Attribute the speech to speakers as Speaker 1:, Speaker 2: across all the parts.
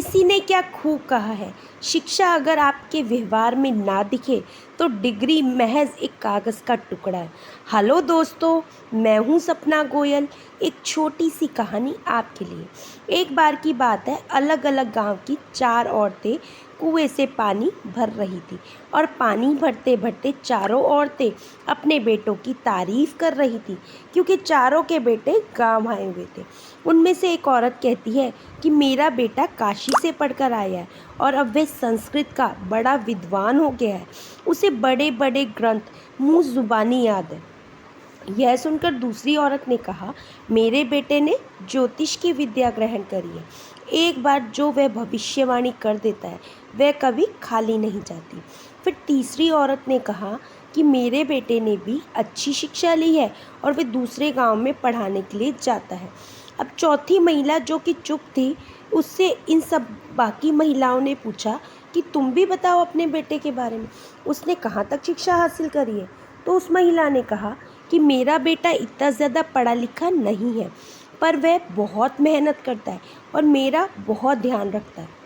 Speaker 1: किसी ने क्या खूब कहा है, शिक्षा अगर आपके व्यवहार में ना दिखे तो डिग्री महज एक कागज़ का टुकड़ा है। हेलो दोस्तों, मैं हूँ सपना गोयल। एक छोटी सी कहानी आपके लिए। एक बार की बात है, अलग अलग गांव की 4 औरतें कुएं से पानी भर रही थी और पानी भरते भरते चारों औरतें अपने बेटों की तारीफ कर रही थी, क्योंकि चारों के बेटे गांव आए हुए थे। उनमें से एक औरत कहती है कि मेरा बेटा काशी से पढ़कर आया है और अब वह संस्कृत का बड़ा विद्वान हो गया है। उसे बड़े बड़े ग्रंथ मुँह ज़ुबानी याद है। यह सुनकर दूसरी औरत ने कहा, मेरे बेटे ने ज्योतिष की विद्या ग्रहण करी है। एक बार जो वह भविष्यवाणी कर देता है वह कभी खाली नहीं जाती। फिर तीसरी औरत ने कहा कि मेरे बेटे ने भी अच्छी शिक्षा ली है और वह दूसरे गांव में पढ़ाने के लिए जाता है। अब चौथी महिला, जो कि चुप थी, उससे इन सब बाकी महिलाओं ने पूछा कि तुम भी बताओ अपने बेटे के बारे में, उसने कहाँ तक शिक्षा हासिल करी है। तो उस महिला ने कहा कि मेरा बेटा इतना ज़्यादा पढ़ा लिखा नहीं है, पर वह बहुत मेहनत करता है और मेरा बहुत ध्यान रखता है।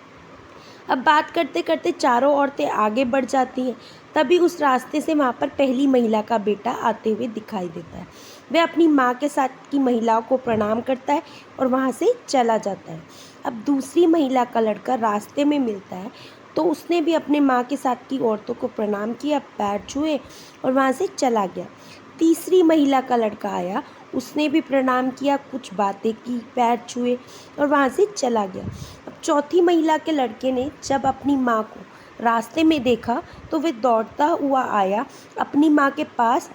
Speaker 1: अब बात करते करते चारों औरतें आगे बढ़ जाती हैं। तभी उस रास्ते से वहाँ पर पहली महिला का बेटा आते हुए दिखाई देता है। वह अपनी माँ के साथ की महिलाओं को प्रणाम करता है और वहाँ से चला जाता है। अब दूसरी महिला का लड़का रास्ते में मिलता है, तो उसने भी अपने माँ के साथ की औरतों को प्रणाम किया, पैर छुए और वहाँ से चला गया। तीसरी महिला का लड़का आया, उसने भी प्रणाम किया, कुछ बातें की, पैर छुए और वहाँ से चला गया। अब चौथी महिला के लड़के ने जब अपनी माँ को रास्ते में देखा तो वह दौड़ता हुआ आया, अपनी माँ के पास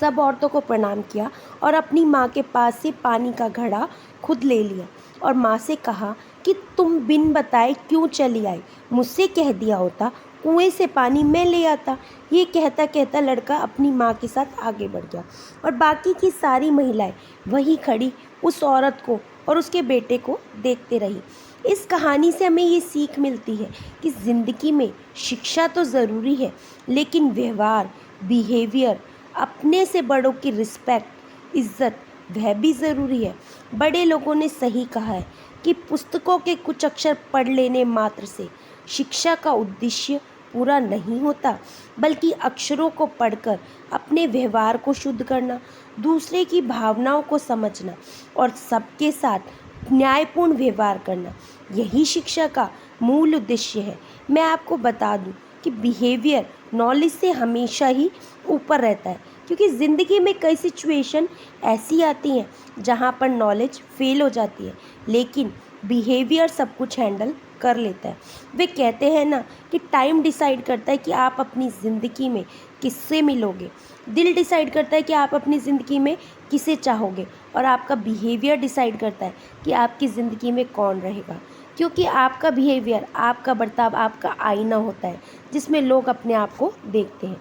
Speaker 1: सब औरतों को प्रणाम किया और अपनी माँ के पास से पानी का घड़ा खुद ले लिया और माँ से कहा कि तुम बिन बताए क्यों चली आई, मुझसे कह दिया होता कुएं से पानी मैं ले आता। ये कहता कहता लड़का अपनी माँ के साथ आगे बढ़ गया और बाकी की सारी महिलाएं वहीं खड़ी उस औरत को और उसके बेटे को देखते रही। इस कहानी से हमें ये सीख मिलती है कि ज़िंदगी में शिक्षा तो ज़रूरी है, लेकिन व्यवहार, बिहेवियर, अपने से बड़ों की रिस्पेक्ट, इज्जत, वह भी ज़रूरी है। बड़े लोगों ने सही कहा है कि पुस्तकों के कुछ अक्षर पढ़ लेने मात्र से शिक्षा का उद्देश्य पूरा नहीं होता, बल्कि अक्षरों को पढ़कर अपने व्यवहार को शुद्ध करना, दूसरे की भावनाओं को समझना और सबके साथ न्यायपूर्ण व्यवहार करना, यही शिक्षा का मूल उद्देश्य है। मैं आपको बता दूं कि बिहेवियर नॉलेज से हमेशा ही ऊपर रहता है, क्योंकि ज़िंदगी में कई सिचुएशन ऐसी आती हैं जहाँ पर नॉलेज फेल हो जाती है, लेकिन बिहेवियर सब कुछ हैंडल कर लेता है। वे कहते हैं ना कि टाइम डिसाइड करता है कि आप अपनी ज़िंदगी में किससे मिलोगे, दिल डिसाइड करता है कि आप अपनी ज़िंदगी में किसे चाहोगे, और आपका बिहेवियर डिसाइड करता है कि आपकी ज़िंदगी में कौन रहेगा। क्योंकि आपका बिहेवियर, आपका बर्ताव आपका आईना होता है जिसमें लोग अपने आप को देखते हैं।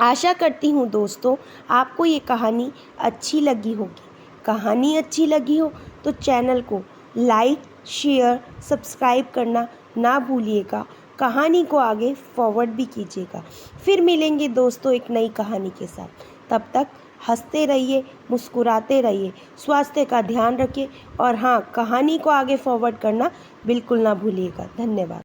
Speaker 1: आशा करती हूँ दोस्तों, आपको ये कहानी अच्छी लगी होगी। कहानी अच्छी लगी हो तो चैनल को लाइक, शेयर, सब्सक्राइब करना ना भूलिएगा। कहानी को आगे फॉरवर्ड भी कीजिएगा। फिर मिलेंगे दोस्तों एक नई कहानी के साथ। तब तक हंसते रहिए, मुस्कुराते रहिए, स्वास्थ्य का ध्यान रखिए और हाँ, कहानी को आगे फॉरवर्ड करना बिल्कुल ना भूलिएगा। धन्यवाद।